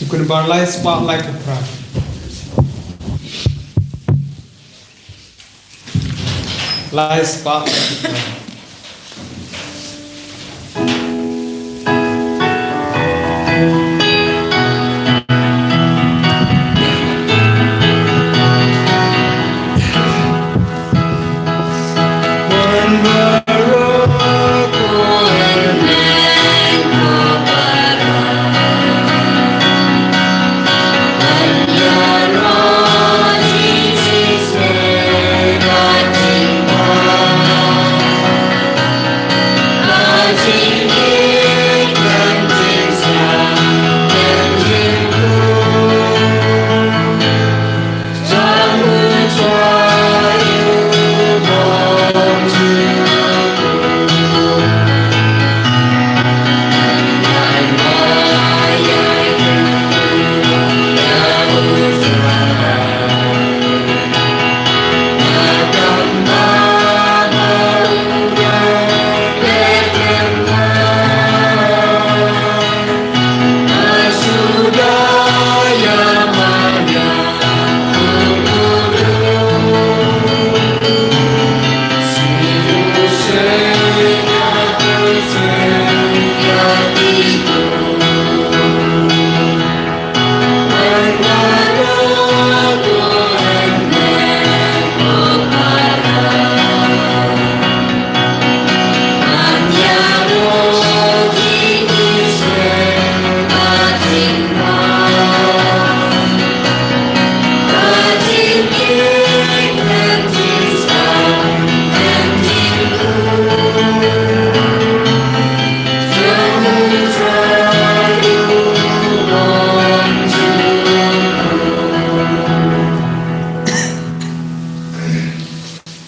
Kun barlai spotlight ke pra. Light spotlight.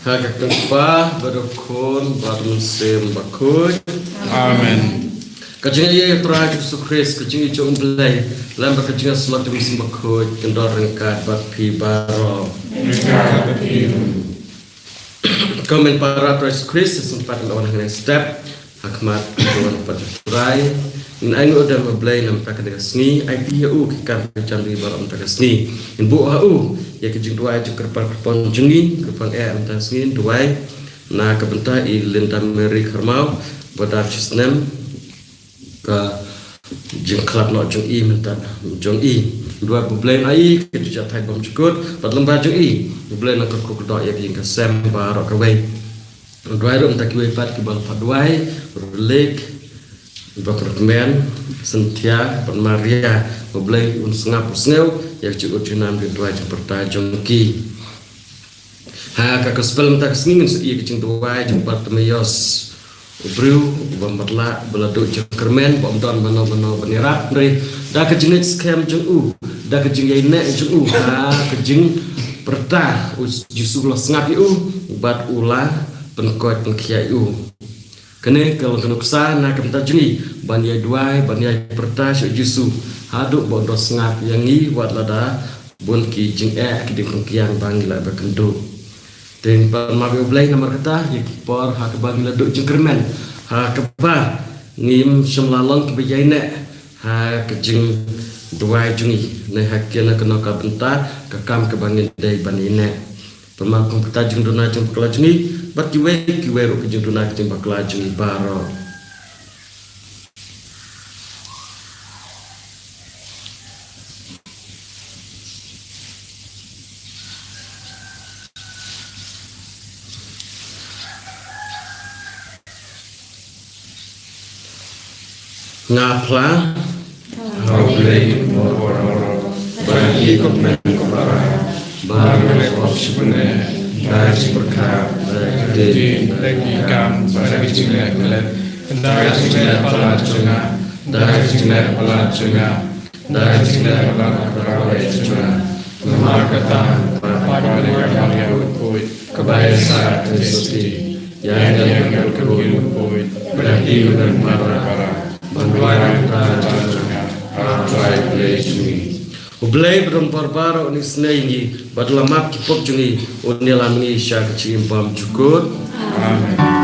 Hagakpa berukun barumsim bakut. Amen. Kajingan ye Tuhan Yesus Kristus kajingan jom belai lamba kajingan selak demi bakut kendor rengkat bakpi baro. Komen para Tuhan Yesus Kristus sempat lawan dengan step hakmat Tuhan pada turai Anh ở đây mà play làm ta cái sni IPU cái cam cái chân đi bảo ta cái sni in bộ HU ya cái jung tuai jung kerpan jungi kerpan ta sni tuai na cái benda i lenda meri kermau pada chisnem ka jung club no jung i menta jung i dua play ai cái jung thai bom chukut pat lamba jung i play na ko ko do ya jing ka sem ba ro ka wei dua rum ta ki wei pat ki bal pat duai lek Dr. Men, Sentia, Pan Maria, Oblay, Unsngap Usneu, yang cukup junam di dua perta jongki. Ha kakospel tak singin seiya kecing dua jumpat temeyos. Ubriu, bambatla, beladuk jengkermen, bomdon mano benerak, dari dah kecing scam jeng dah kecing yainek jeng ha kecing perta, justru lo sengap bat ulah penkot pengkiai Kene kalau kena kesah nak kita jungi banyai duai banyai perta jusu haduk bondo sengap yang ni buat lada bun ki jing ki dingkiang bangila berkendu ten pamabi oblay nomor kata ya por ha ke bangila duk jengkermen ha ke ba ngim semlalong ke bejainek ha ke jing duai jungi ne hakena kena ka benta ke kam ke bangin dai banine pemakum kita jing dona jing pekala jungi bat kiwe ro kejung duna kejung bakla jung baro ngapla Haublay moro bagi komen bagi opsibune dari berkah di lagi kam pada jingle dari jingle pala junga dari jingle pala junga dari jingle pala berawai junga lemar kata pada yang koi kebiasaan tersebut yang koi berarti dan para bantuan kita junga apa yang Ublay berempar bara unis nengi badlamak kipok jungi unilam ni syak cimpam cukur. Amin.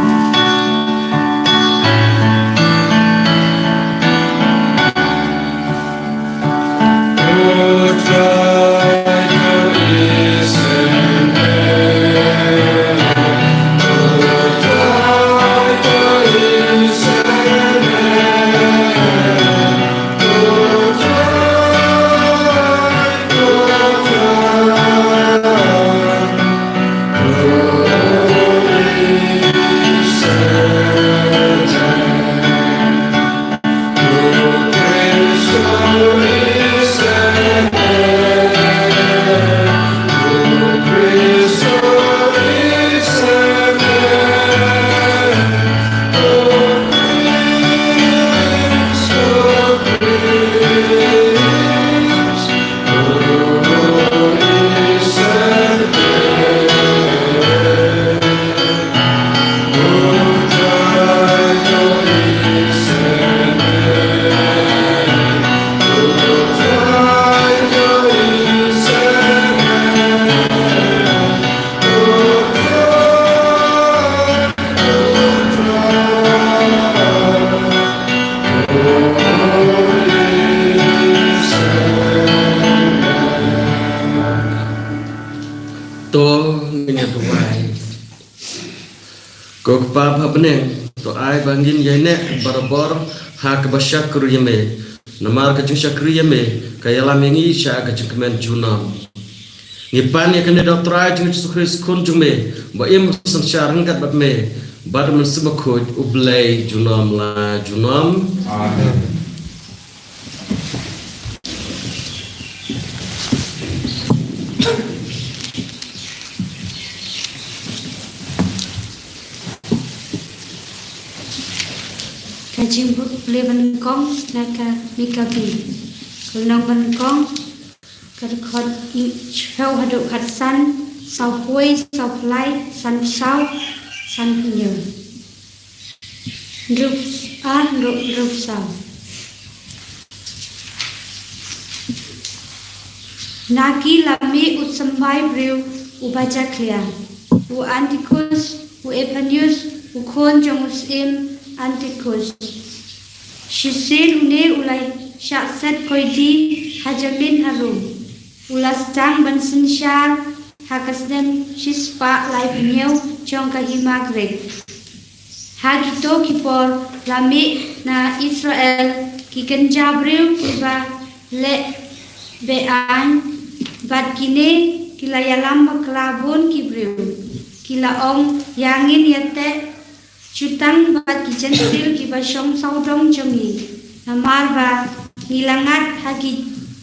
Kok papa beneng to ai bangin yene barabor ha ke basyakru yeme namar ke syakru yeme kaya lamengi sya ke kemen junam ngipan ya kene doktra jung sukris kun jume ba im sansyarang kat bat me bar men sebakut ublay junam la junam amin. Kajing boleh menkong naka mikaki kalau menkong kerkot chau haduk khatsan sau hui sau plai san penyu rup sau naki lami utsambai briu ubaja klia u antikus u epanius u kon jongus im Antikus Shisir une ulai syakset koidi hajamin harum. Ulas tang bansin syar hakasdem shispa lai penyau jong kahima grek. Hagito kipor lami na Israel kiken jabril kiba le bean bat kine kila yalam baklabun kibril kila ong yangin yate jutang bat kijentil kiba shong saudong jongi namar ba nilangat hagi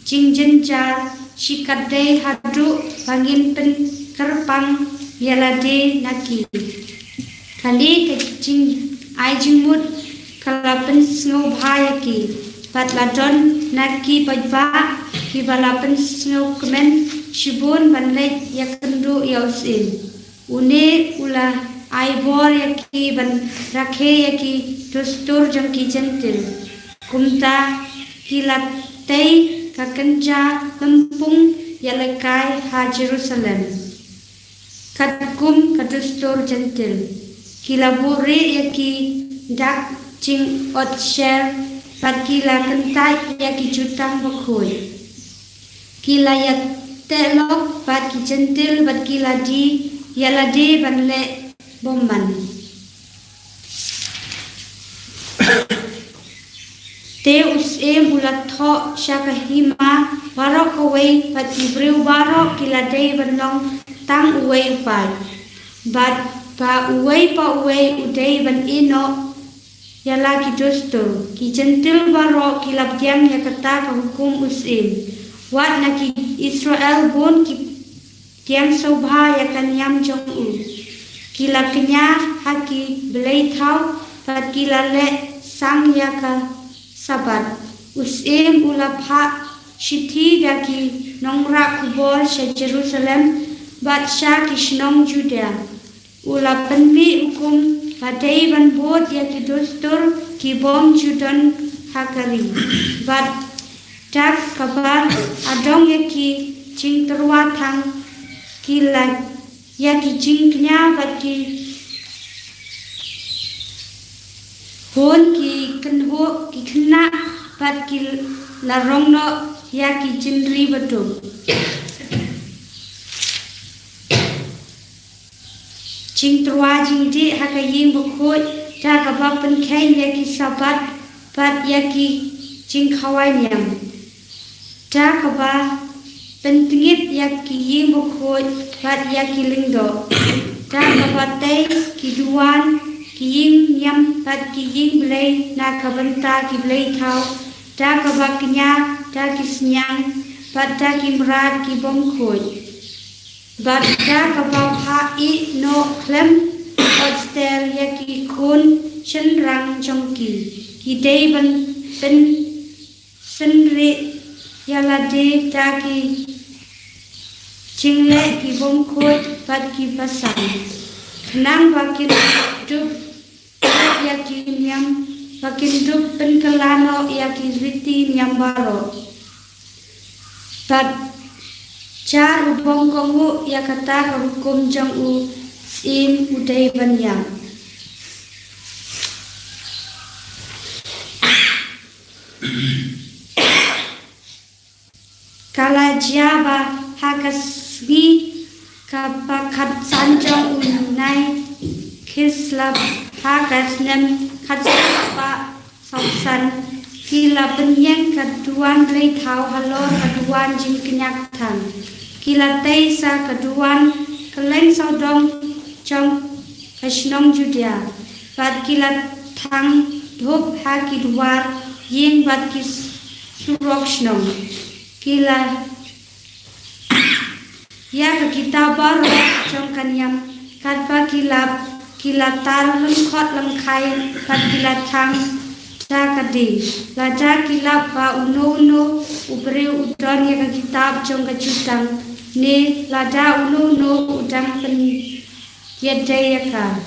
jingjen jar shikade hadu bangin pen kerpang yalade naki kali kecing ajimut kalapen snow bhayaki patladon naki pajba kibalapen snow kemen shibun banlek yakendu yausin une ula aibor yaki ban rakhe yaki dustur jangki jentil kumta kilatei kakenja lempung yalekai ha Jerusalem katkum kadustur jentil kilaburi yaki dak cing ot share pat kila kentai yaki jutang bakhui kila yak telok pat ki jentil pat kila di yalade banle bomban te usem ulat tho shakahima barok away pat ibreu barok kila de banlong tang away pai bat pa uway uday ban ino yala ki dosto ki jentil baro ki labdiam yakata ka hukum usim wat na ki Israel bon ki tiam sobha yakan yam jong u ki laknya haki belai thau pat ki lale sang yaka sabat usim ulapha shithi daki nongra kubor she Jerusalem bat sha kishnong Judea ula penmi hukum padai ban bot yaki dostur ki bom judon hakari bat tak kabar adong yaki cing terwa thang kila yaki cingnya bat ki hon ki kenho ki kena bat ki larong no yaki cindri betul cing terwa cing di hakaying bukut ta kabab pen kain yaki sabat bat yaki cing kawai nyam ta kabab pen tingit yaki ying bukut bat yaki lingdo ta kabab tei kiduan ki ying nyam bat ki ying belai na kabenta ki belai thau ta kabab kenya ta ki senyang bat ta ki merat ki bongkut bat ta kabab ha I no klem odster yaki kun chenrang jongki ki dei ban pen senri yala de ta ki cingle ki bongkut bat ki pasang nang bakin dup yaki nyam bakin dup pen kelano yaki riti nyam baro bat Car ubong kongu ya kata hukum jang u in udai banyang. Kala jaba hakasbi kapakat sanjang unai kislap hakasnem katsapa sausan kila penyeng keduan lei thau halor keduan jing kenyak tan kila teisa keduan keleng saudong jong hasnong Judea bat kila thang dhop ha kidwar yeng bat kis surok snong kila ya kita baru jong kanyam katpa kila tar lengkot lengkai bat kila thang kadi laja kilap pa uno ubreu udon ya kitab jong kajutang ni laja uno udang pen yedaya ka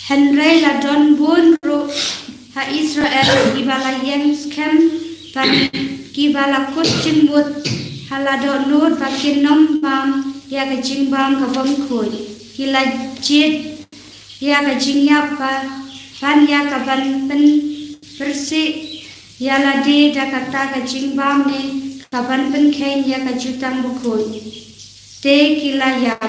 Henry ladon bun ro ha Israel ibala yang skem pan kibala kucing mut haladon nur bakin nom bam ya kajing bam kabam khoi kila jit ya kajingnya pa pan ya kaban pen bersih ya lade da kata ka jingbam ne kaban pen khen ya ka jutang bukul te kila ya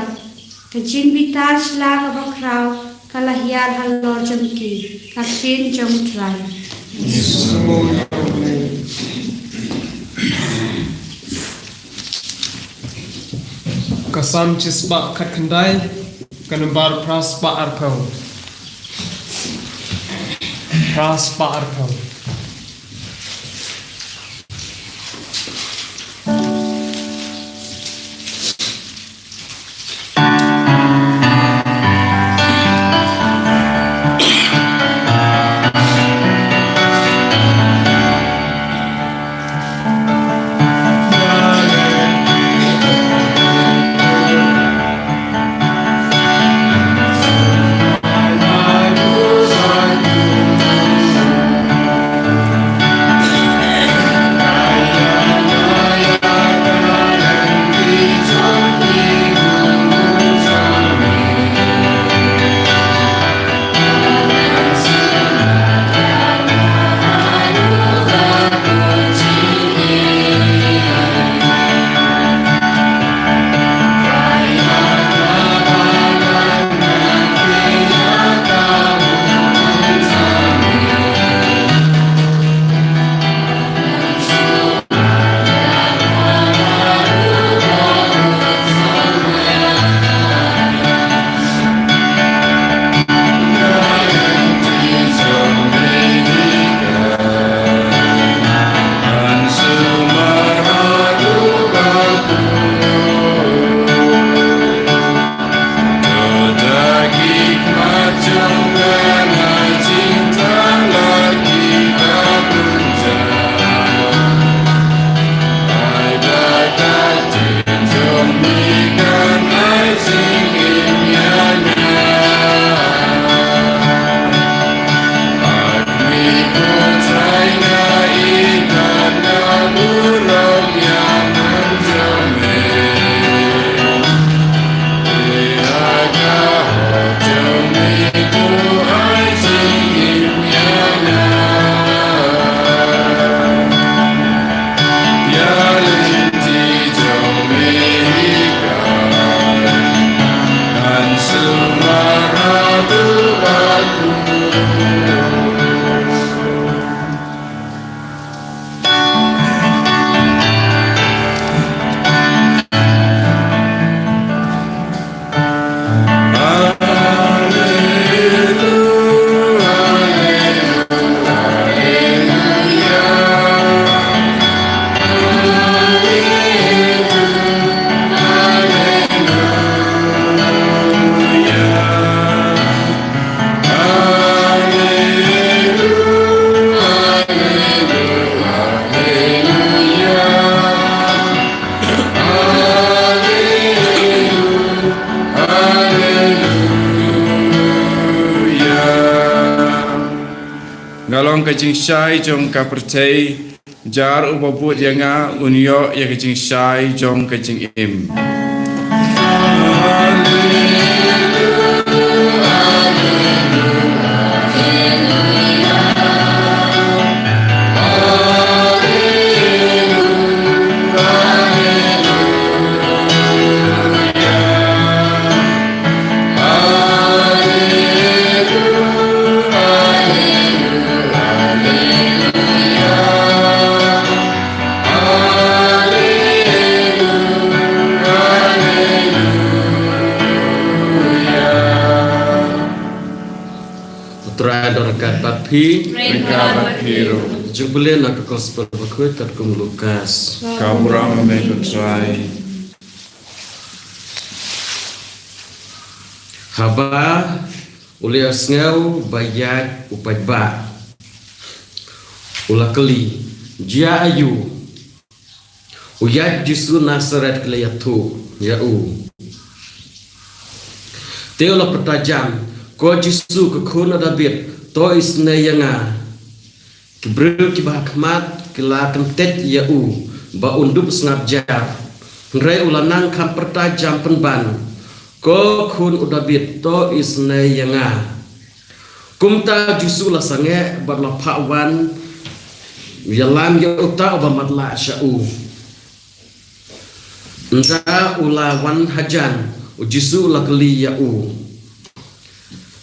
ka jingbitar sla ka bakrau kala hiar halor jomki ka sin jom trai Kasam cisba kat kendai kanembar praspa arpau Ngalong kajing syai jong ka percay jar ubabut yanga unyo ya kajing syai jong kajing im. Pi Rika Hero Jubile na ke gospel bakut kat kum Lukas Kaburang me try Haba uli asngau bayat upat ba Ula keli Jia ayu Uyat jisu nasaret keliyatu Ya'u Teolah pertajam Ko jisu kekuna David To isne yanga Kibril kibah khmat Kila kentet ya'u Ba undup sengap jar Nrai ulanang kam pertajam penban Ko kun udabit To isne yanga kumta jusu la sange barla pawan yalam ya uta obamatla sya'u nta ulawan hajan ujisu la keli ya'u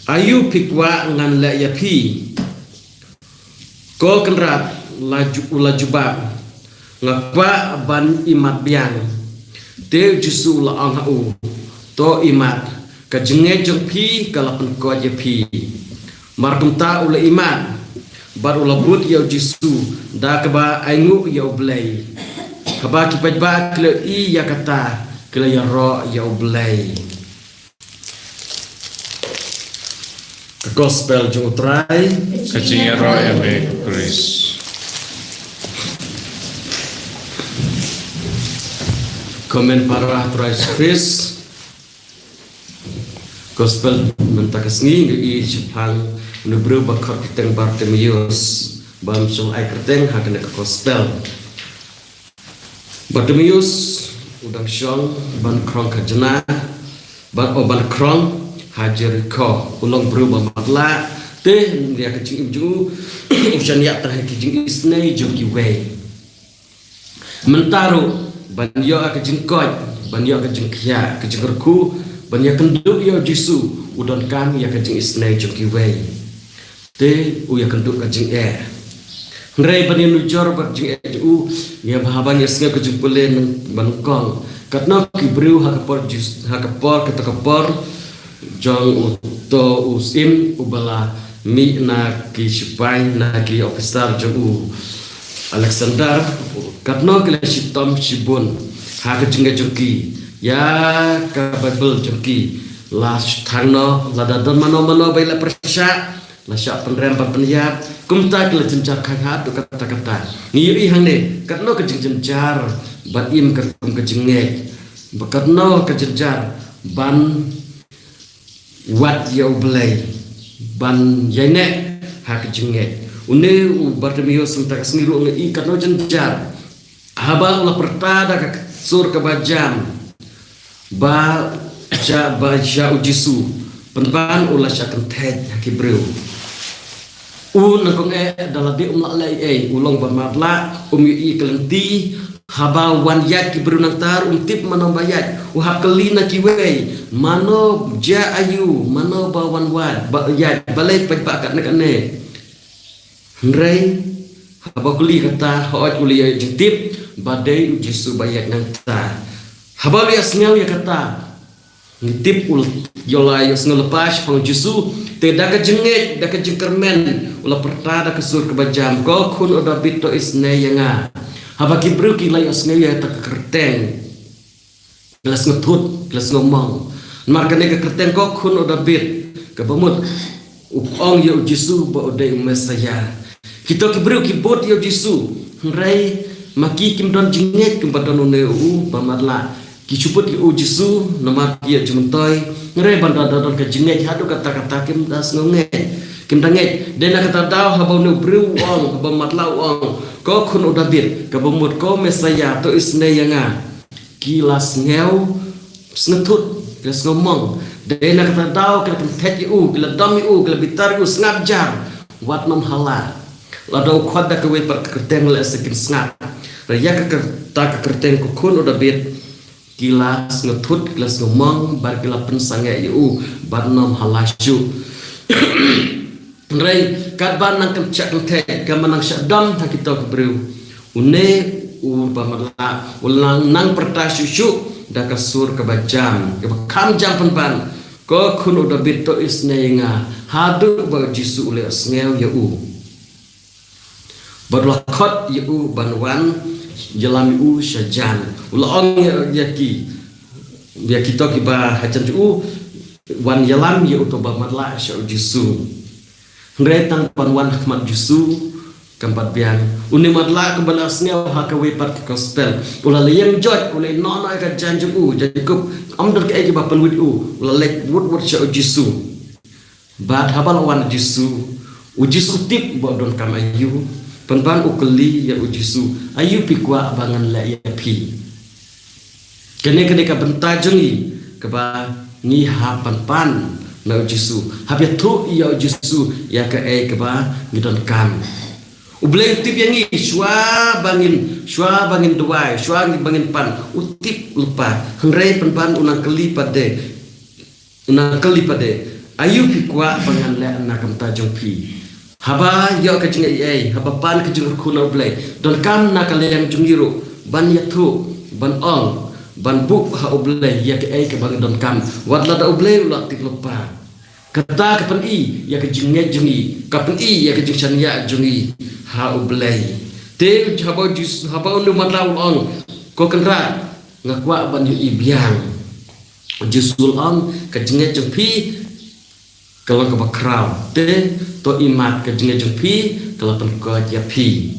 ayu pikwa ngan la yapi ko kenrat laju ula jubab ngakwa ban imat biang te jusu la anghau to imat ka jenge jeng pi kalapan ko je pi markum ta ula imat bar ula but ya jisu da ka ba aingu ya blai ka ba ki ba kle i ya kata kle ya ro ya blai gospel jung try kajing ro eme Chris komen para tries Chris gospel mentakas ngi i Jepang nubru bakar kiteng Bartimeus bam sung ai keteng hakene ke gospel Bartimeus udang syong ban krong kajena ban oban krong Hajeriko ulong berubah matla teh dia kecing imju usian yak tah kecing isnei jumki wei mentaru ban yo kecing koj ban yo kecing kya kecing kerku ban yo kenduk yo jisu udon kan ya kecing isnei jumki wei teh u ya kenduk kecing ngrei ban yo nujor ban jing u ya bahaban ya sngep kecing pelen ban kong katna ki breu hakapor jis hakapor ketakapor jong uto usim ubala mi na ki sipai na ki officer jong u Alexander katno kele sitom sibun ha ke jingga jongki ya ka bible jongki las thangno lada don mano baila persya la sya penrem penyak kumta kele jencar khat kata ni i hangne katno ke jenjar bat im ke jengek bakatno ke jenjar ban wat ya ublay ban yane hak jenge une Bartimeus sentak seniru ngi katno jenjar haba la pertada ka sur ka bajam ba ujisu penpan ulah syakan tej hakibreu nangkong dalade umla lai ulong bermatla i kelenti haba wan yak ki berunang tar tip mano bayat uhap kelina kiwei mano ja ayu mano bawan wan ba yat balai pak kat nek ne nrei haba kuli kata hoat kuli jentip badai jisu bayat nang ta haba lias ngau ya kata ngitip ul yolai yos ngelepas pang jisu tidak ke jengek dak ke jengkermen ulah pertada ke sur ke bajam ko kun oda bito isne yanga haba kibru ki lai osne ya tak kerteng gelas ngetut gelas ngomong markane ke kerteng ko kun oda bit ke bamut upong ya jisu ba odai mesaya kita kibru ki bot ya jisu nrai maki kim don jengek kim badon ne u pamatla ki chuput ki u jisu nama dia jumentoy nrai banda don ke jengek hadu kata-kata kim das ngonge kim danget dena kata tahu haba ne bru ong haba matla ong ko kun udah bir kabumut ko mesaya to isne yanga kilas ngeu sngetut kilas ngomong dena kata tahu kala pentet u kala dami u kala bitar u snap jar wat nom hala lado khod da kewe per kerteng le sekin snap raya ka ta kerteng ko kun udah bir kilas ngetut kilas ngomong bar kila pensange u bar nom hala syu Rai kadban nang kecak kente kamanang syadam tak kita kebreu une bamala ulang nang perta syusyu dak kasur ke bajam ke kam jam penpan ko kun udah bito isneinga hadu ba jisu ule asngeu ya u badlakot ya u banwan jalami u syajan ulang ya ki biar kita kiba hajan u wan yalam ya u to bamatla sya jisu Nretang panwan hikmat jusu kampat biang uni madla kebalasnya hakawe pat gospel ula leyang jot ula nona ka janju jadi kup amdar ke ege bapan wid ula lek wud sya jisu bad habal wan jisu ujisu tip bodon kamayu panpan ukeli ya ujisu ayu pikwa abangan la ya pi kene ka bentajungi keba ni ha panpan na Jesu habia tu ya Jesu ya ke ke ba ngidon kam ublei tip yang ni shwa bangin duai shwa bangin pan utip lupa hangrai pan unang keli pade ayu pikwa bangan le na kam ta jong pi haba yo ka jing ai haba pan ka jing khuna ublei don kam na ka leng jung yiru ban ya tu ban ong ban buk ha ublei ya ke ai ke bang don kam wat la da ublei la tip lupa kata kapan i ya ke jinget jungi kapan i ya ke jing ya jungi ha ublei te haba unu matlau on ko kenra ngakwa ban yu ibiang jusul on ke jinget jung pi kalau ke bakrau te to imat ke jinget jung pi kalau pen ko ya pi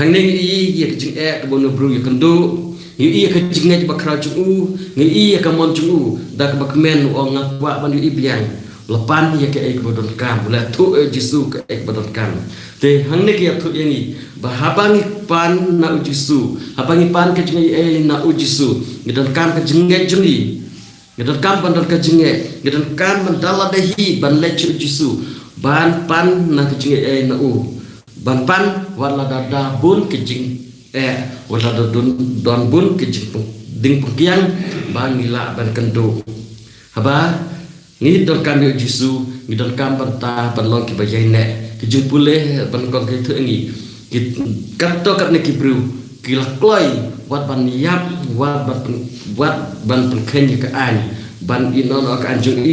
hang ning i ya ke jing ke bonu bru ya kendu i ke jinget bakrau jung i ke mon jung da ke bakmen on ngakwa ban yu ibiang lepan ya ke ek bodon kam la tu Jesu ke ek bodon kam te hang ne ke tu yang bahabangi pan na Jesu habangi pan ke jingai na Jesu ngidon kam ke jingai jungi ngidon kam ban ke jingai ngidon kam mandala dehi ban le Jesu ban pan na ke jingai na ban pan wala da bun ke jing wala da don bun ke jing ding pukiang ban ngila ban kendo haba ni don kam yo Jesu ni don kam banta ban long ki bayai ne ki jung puleh ban kong ke thu ngi ki kat to kat ne ki bru ki la kloi wat ban yap wat ban pen ke an ban inon ka an jung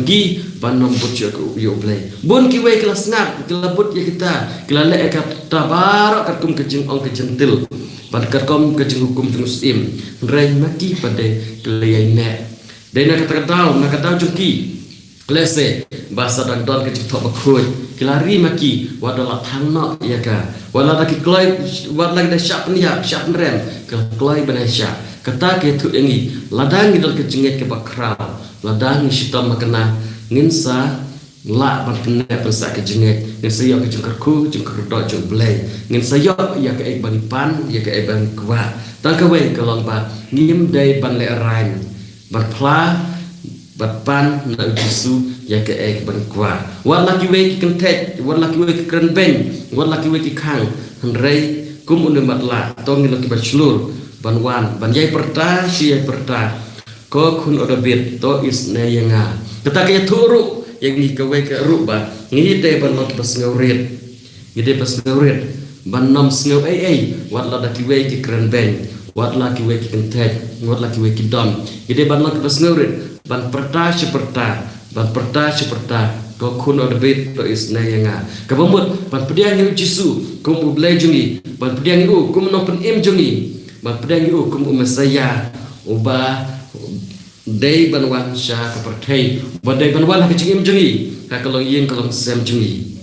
ki ban nom bot yo play bon ki we kelas ngap ki la bot ya kita ki la le ka tabar kat kum ke jing ong ke jentil ban kat kom ke jing hukum jung sim rai maki pade ki le ne dai na kata jung ki Klese bahasa dan don ke tiktok bakui kilari maki wadala thangno ya ka wala ki kloi wadla da syap rem ke kloi banasya kata ke tu engi ladang idol ke jinget ke bakra ladang sitam makna nginsa la ban pene pensa ke jinget nginsa yo ke jungkarku jungkar do jung blai nginsa yo ya ke ek bani pan ya ke ek bani kwa tang ka we ke long ba ngim dai ban le rain ban pla ban na Jesu ya ke ek ban kwa wala ki we ki kentet wala ki we ki kren ben wala ki we ki khang rei kum unu matla tong ni ki bachelor ban wan ban yai perta si yai perta ko kun odabit to is ne yanga kata ke turu yang ni ke we ke ru ba ngi te ban not pas ngauret ngi pas ngauret ban nom ngau ai wala da ki we ki kren ben wala ki we ki kentet wala ki we ki dom ngi ban not pas ngauret ban perta seperta ko kun odabit to is na yanga kabamut ban pediang yu Jesu kum ublai jungi ban pediang yu kum no pen im jungi ban pediang yu kum Mesaya uba dei ban wan sha ka perthai ban dei ban wan ha im jungi ka kalong yin kalong sem jungi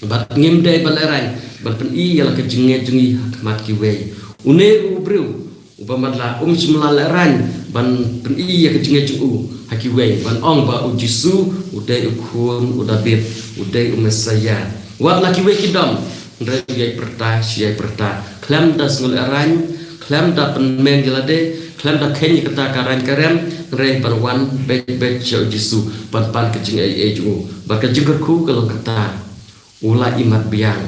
ban ngim dei ban erang ban pen i yala ka jungi mat ki we une ubru uba matla semlal erang ban pen i ya ka jungi haki we ban ong ba Jesu udai ukun udabit udai Mesaya wat laki we kidam ndai yai perta siai perta klam das ngul arang klam da pen men gelade klam da khenyi kata karan karem rei ban wan be Jesu ban pan ke jing ai ju ba ke jing ku kalau kata ula imat biang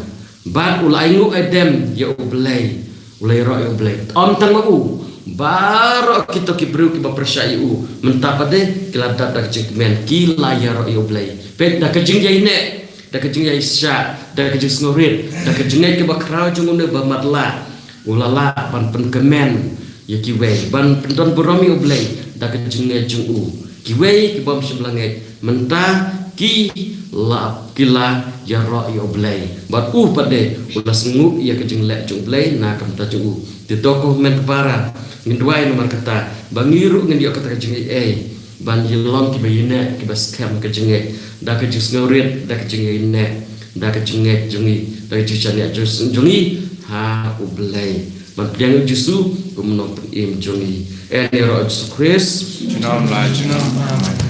ba ula ingu edem ya ublei ulai ro ya ublei om tang mau baro kita kibru ki bapersai mentapa de kelada dak jengmen ki layar yo blai pet dak jeng yai ne dak jeng yai sya dak jeng snorit dak jeng ke bakrau jungune ba matla ulala ban penkemen ya ki we ban pendon boromi blai dak jeng jeng ki we ki bom seblange menta ki la kila ya ro yo blai bat pade ulas ngu ya ke jeng le jung blai na kam ta jung di tokoh men para ngendwai nomor kata bangiru ngendi kata kejeng ban yelong ki bayine ki baskem kejeng da kejeng ngaurit da kejeng ne da kejeng jungi da kejeng jungi ha ublai ban piang Jesu kumno im jungi ene ro Yesus Kristus Junam la junam amen.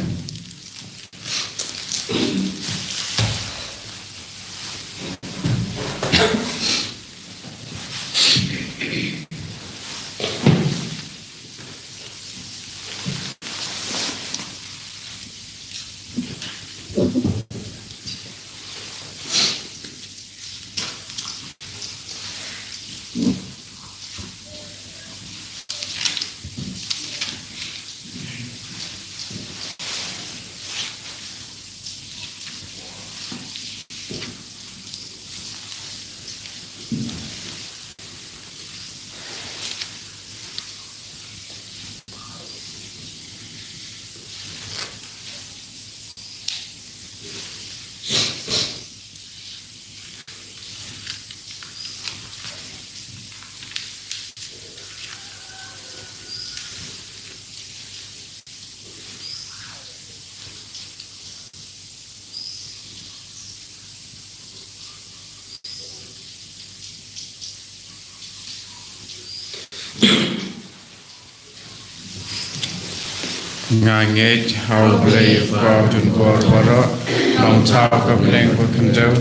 ngangit hau blei pau tun bor baro long chao ka bleng ko kanjau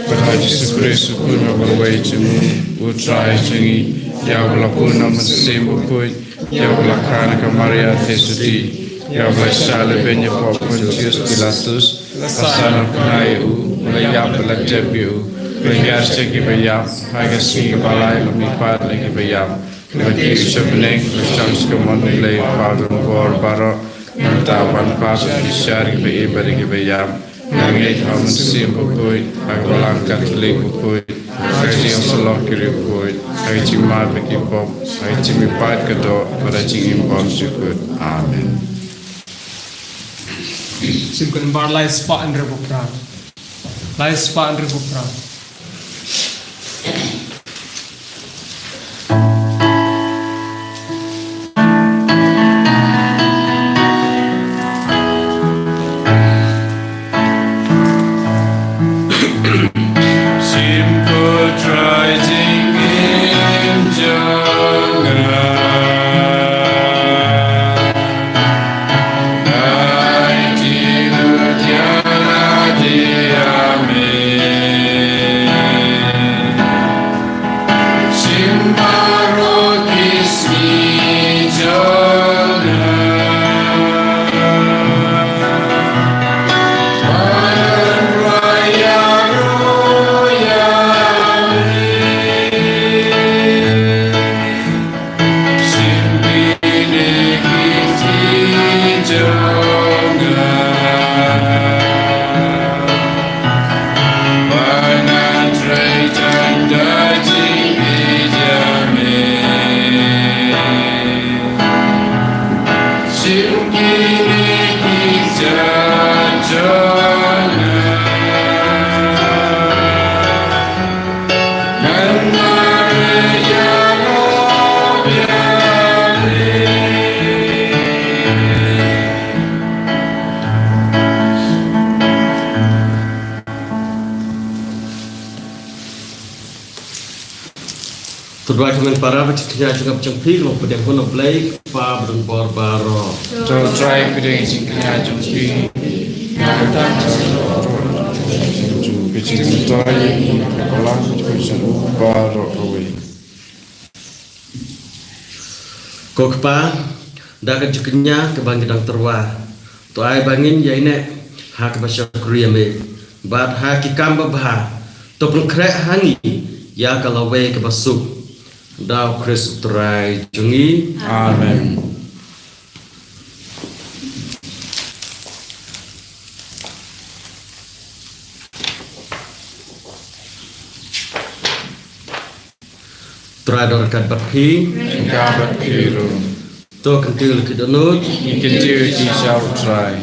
Pada Yesus Kristus pun berway cemu utrai cengi ya bela pun nama sembuh pun ya bela kana ka Maria Tesuti ya bela sale benya pau Pontius Pilatus asana punai u ya bela jebiu ya segi bayam haga si balai lumi pat lagi bayam bagi sebeneng chance ke mon play pau bor baro tapan pas syari be bagi bayam Nangit hamun sim bukoi, agwalang Katolik bukoi, agsi ang salok kiri bukoi, agsi mat bagi pop, agsi mipat kedo, pada cingin bom syukur. Amen. Simkan bar lai spa andre bukran. Lai spa andre bukran. Tudai kemen para bercakap juga bercakap lo pada pun play pa berun bor baro. To try kudeng cingknya jumpi. Kita kecil toy kolam kucing baro away. Kokpa dah kecaknya kebangkitan terwa. Tu ai bangin ya ini hak bahasa Korea me. Bad hak kamba bah. Tu pun krek hangi ya kalau we kebasuk. Dau Kristus terai jungi. Amen. Terai dorkat batki. Kabat kiro. To kentil kidanut. Kentil di shall try.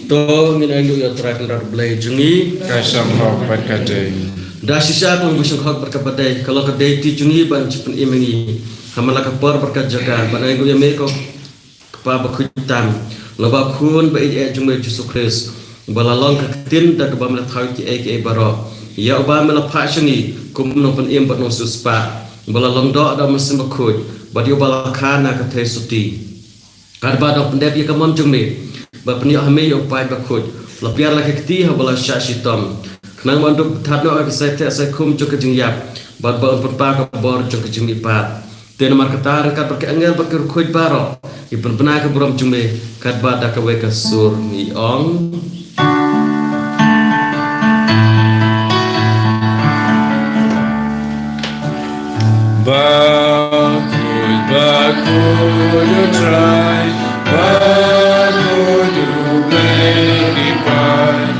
To minangu ya terai kenrar belai jungi. Kaisam hok pat kadei. Dah sisa pun busuk hak berkabadai. Kalau kedai ti jungi ban cipen imengi. Hamala kapar berkat jaga. Banai gu ya meko kepa bakutam. Laba kun ba ide jungi Yesus Kristus. Balalong ketin dak ba mela thau ki ai baro. Ya ba mela passiongi kum no pen im bat no suspa. Balalong do ada mesin bakut. Badio balakana ka tesuti. Kad ba do pendep ya kamon jungi. Ba penyo hame yo pai bakut. Lapiar la keti ha bala syashitom. Nang manduk thadno ak sai te sai kum chok jing yap bad ba un pa ka bor chok jing ipat ten mar katar kat pak angel pak khoj baro i pen bana ka brom jume kat ba da ka we ka sur ni ong Bakud you try Bakud you make it by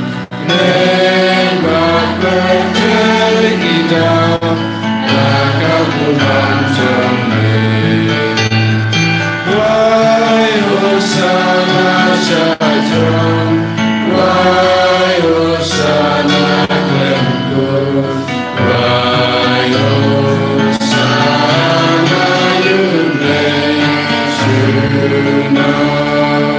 No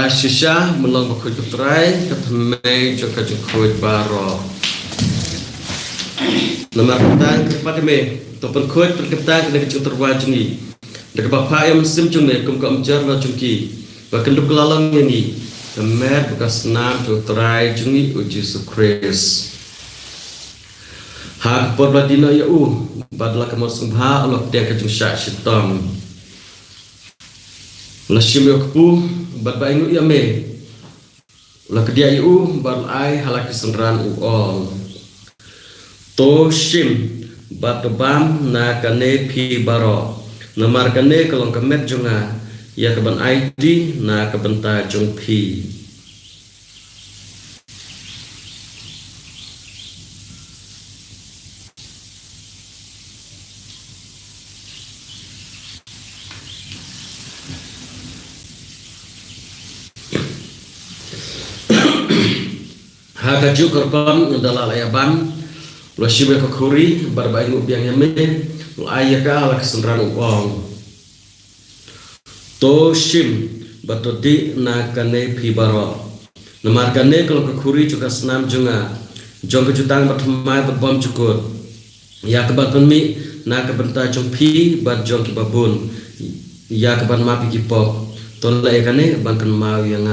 shisha melong bakut ketrai ketmei jo kajung kuit baro nomor ketang kepada me topen kuit perketang kena kajung terwajungi dekat bapa yang sim junge kum kam jar la jungki bahkan duk lalang ini kemer bekas nam jo trai jungi uji sukres hak perbadina ya badla kemasung ha Allah dia kajung syak shitam Lashim yokpu bad ba inu yame la kedia yu bal ai halaki senran all to shim bad bam na kane pi baro namar kane kalong kemet junga ya keban ID na kebenta jung pi Haka ju korban adalah layaban lo shibe ko khuri barbai nu biang yame lo ayaka ala kesenran uang to shim batodi na kane pibaro namar kane kalau ko khuri juga senam junga jong kejutang batmai batbom cukur ya kebat penmi na kebenta jong pi bat jong kibabun ya keban mapi kipop ton la kane bankan mau yang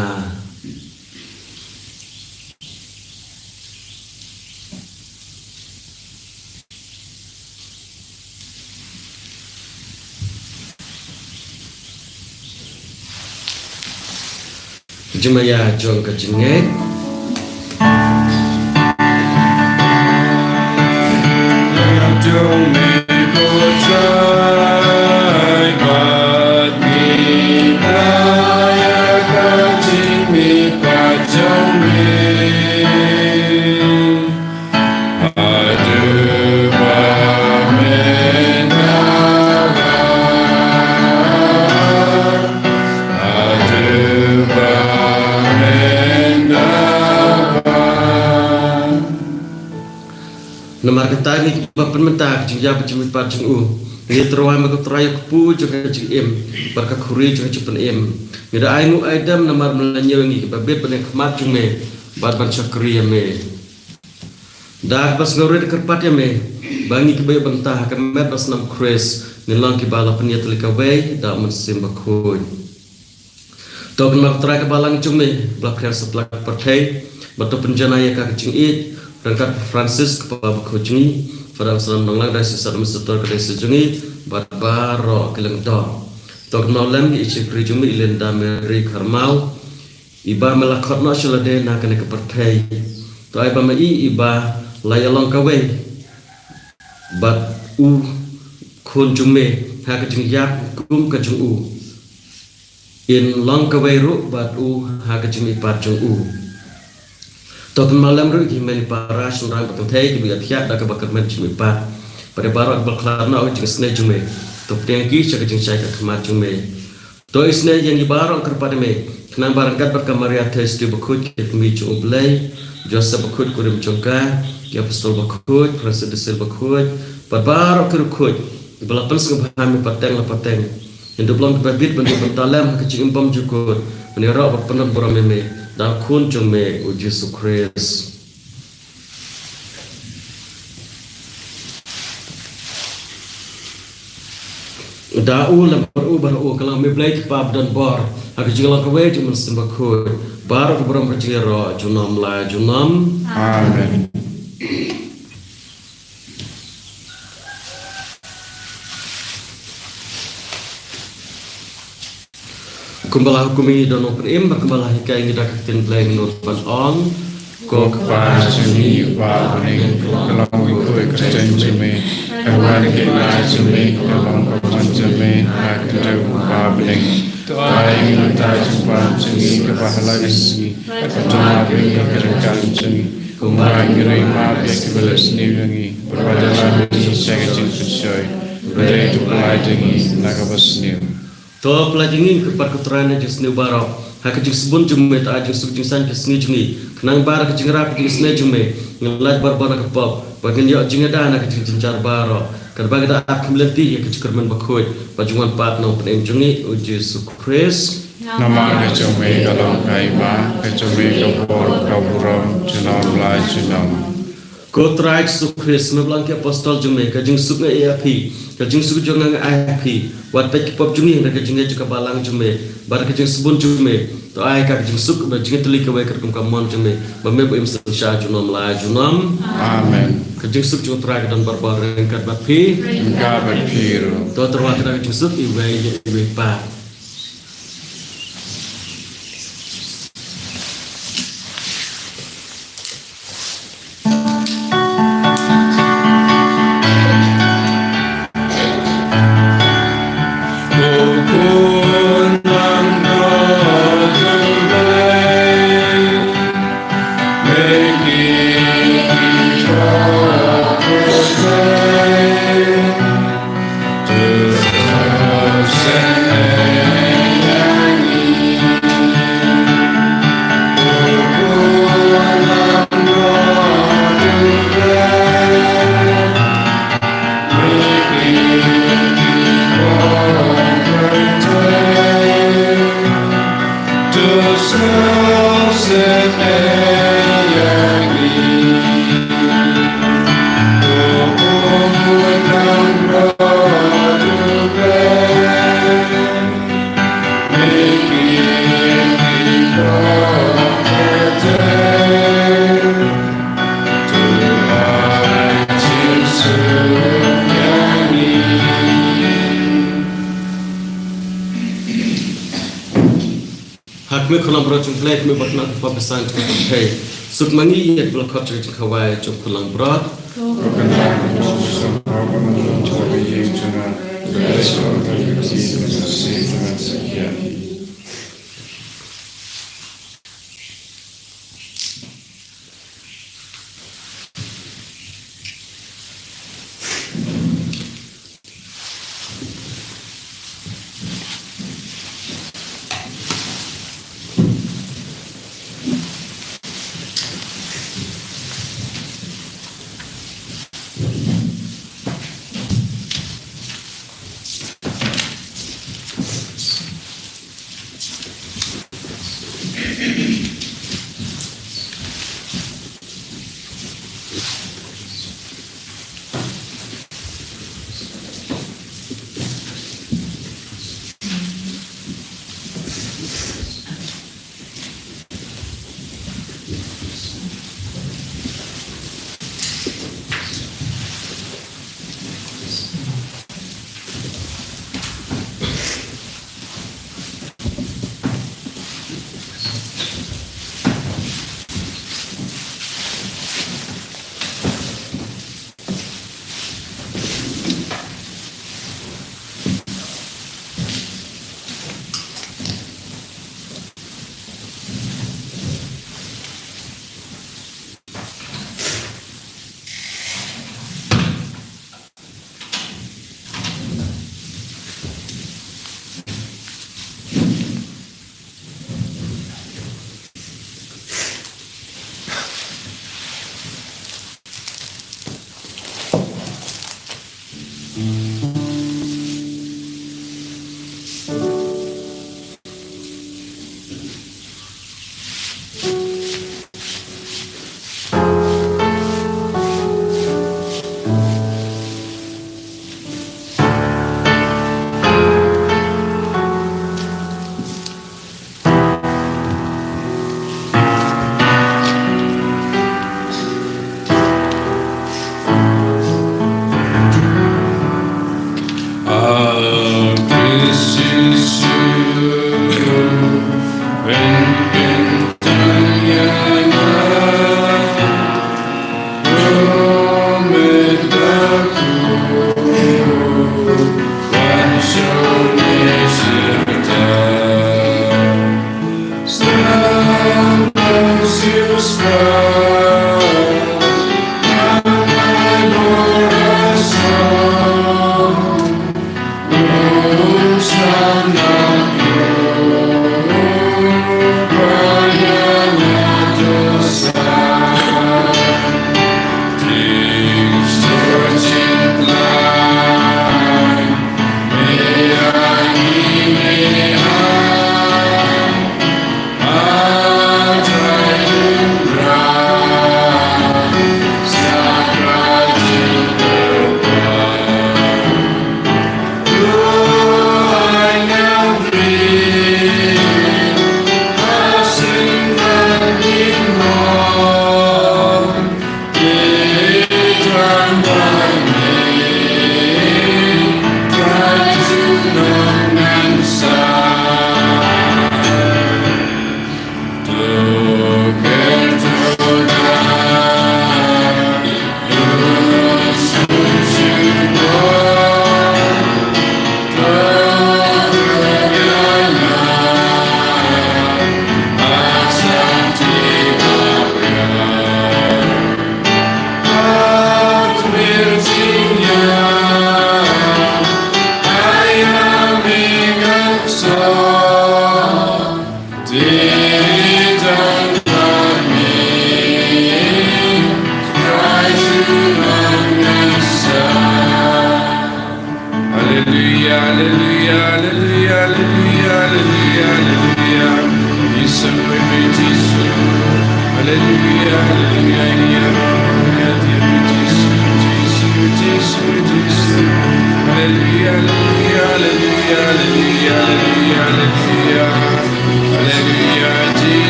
Cuma ya jong kecingek Jong meko try but me ya kacing mi pajong me adu ba mena adu ba Nomor kita ni bapak mentak jika berjumpa pada jeng ni terawai makut raya kepu juga jeng berkat khuri juga cepen ni dah ainu aidam nomor melanjau ni babet benek mat jume bad bancakri me dah pas ngore kerpat me bangi kebay bentah kemet pas nam kres ni lang kibala peniat likawe dah mensim bakut tok nak try kebalang jume belakang setelah partai batu penjana ya kak jeng Rangkat Francis kepada kucing, pada salam nonglang dari sisa setor kedai sejungi, baro keleng do. Tok nolem ichi krijumi ilenda meri karmau, iba melakot no shalade na kene kepertai. To iba mai iba layalong kawe, bat kun jume ha kejung yak kum kejung in long kawe ru bat ha kejung ipat jung Tok malam ru gimana para sunrai betul teh kibiat hiat dah kebakar mencumi pat pada barat berkelana ujung sene jume tok tengki cak jeng cak kemat jume to isne yang dibarang kepada me kenang barangkat berkamaria tes di bekut kemi jung blay Joseph bekut kurim jongka ya pistol bekut Francis desel bekut barbar kerukut belah pens kebahami pateng la pateng yang belum kebabit bentuk bentalam kecing impam jukur menira berpenan berameme dah kun jume uji sukres dah ulam baru kalau me blake pap dan bar aku jingla kawe cuma sembakut baru keberam berjiro junam la junam Amen. Kumbalah hukumi dan operim berkumbalah hikai ngidak ketin bleng nur pan on Kok pasumi wa kuning kelong ikut kerjaan jeme kawan kita jeme kelong kawan jeme nak kerja wa beling Tuai minta jumpa jemi kepahala isi Ketuna bing kerjaan jemi Kumbai ngirai ma biak kebelas ni wangi Berbadalah bini saya kecil kecil Berdaya tu pelai jengi nak abas ni To pelajengin kepada keterangan jus ni barok hak jus sebun jume ta jus suk jingsan jus ni jungi kenang bar ke jingrap jus ni jume ngelaj bar kepop bagian yo jingada nak jingjar barok kerbagda ak meleti ya kecerman bakhoy pajuan pat no pen jungi uji sukres Nama kecumi kalau kaima kecumi kapor kaburam junam lai junam. Ko trai su Chris meblang ke apostol jume ka jing suk ngai AP ka jing suk jong ngai IP wat pek pop jungi na ka jing juga balang jume bar ka jing subun jume to ai ka jing suk ba jing teli ka wai ka kum ka mon jume ba me bo im sa sha junam la junam Amen. ka jing suk jong trai dan barbar ren ka bat pi Gabat piru. to terwa ka jing suk i wai i pa me kolam bro chung plate me bakna pa pesan chung hey suk mangi yet blo khot chung khawai chung kolam bro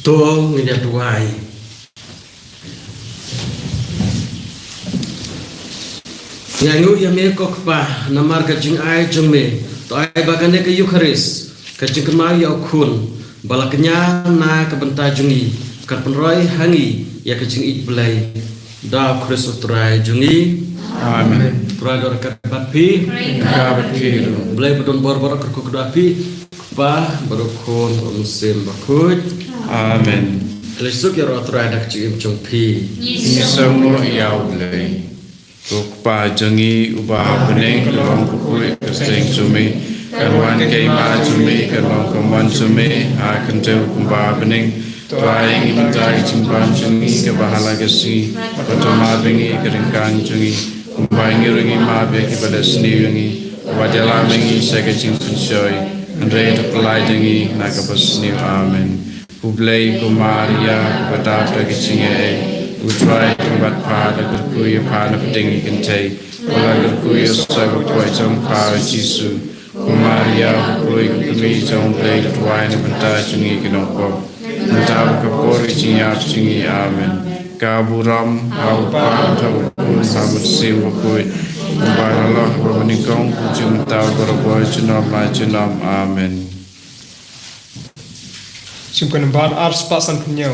Tuh ngeliat duai. Ngangu ya me kok pa namar ka jing ai jong me to ai bagane ke Eucharis ka jing kemau ya kun balaknya na ka benta jungi ka penroi hangi ya ka jing ik belai da Kristus trai jungi Amen. trai dor ka bapi Kabat kiru. belai bedon bor-bor ka ko dapi pa barokon musim bakut. Amen. Lesuk ya roh trai dak jing jong pi. Semua iau lei. Tuk pa jangi ubah bening kelong kukui keseng cumi. Karwan kei ma cumi karwan kaman cumi. Akan jauh kumbah bening. Tuai ingin mencari cimpan jungi kebahala kesi. Pertama bengi keringkan jungi. Kumbah ngiringi ma beki pada seni jungi. Wajah bengi sega cimpan syoi. Andre itu pelai jungi nakabas seni. Amen. Publei kumaria kepada kecingai. Utrai tempat pada berkuya pada pedingi kentai. Wala berkuya sebab tuai jom pada Yesus. Kumaria berkuya kepemi jom play tuai nebenta jungi kenopok. Mentab kepori cinyap jungi amen. Kaburam haupa tabun sabut sim berkuya. Kumbaralah bermenikong puji mentab berbuat junam la junam amen. Sungguh nembar ars pasan punyau.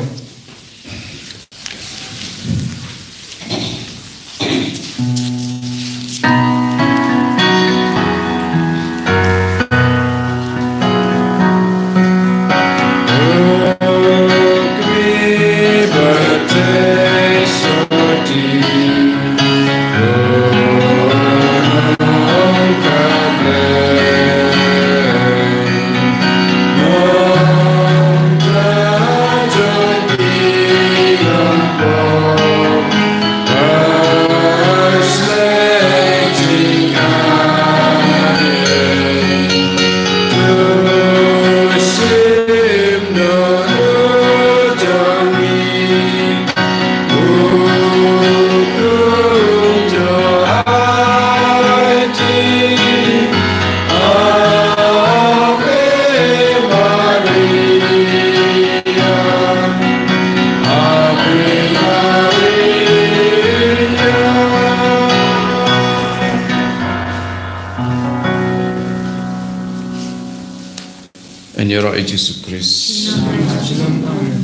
En Yesus Kristus. Amen.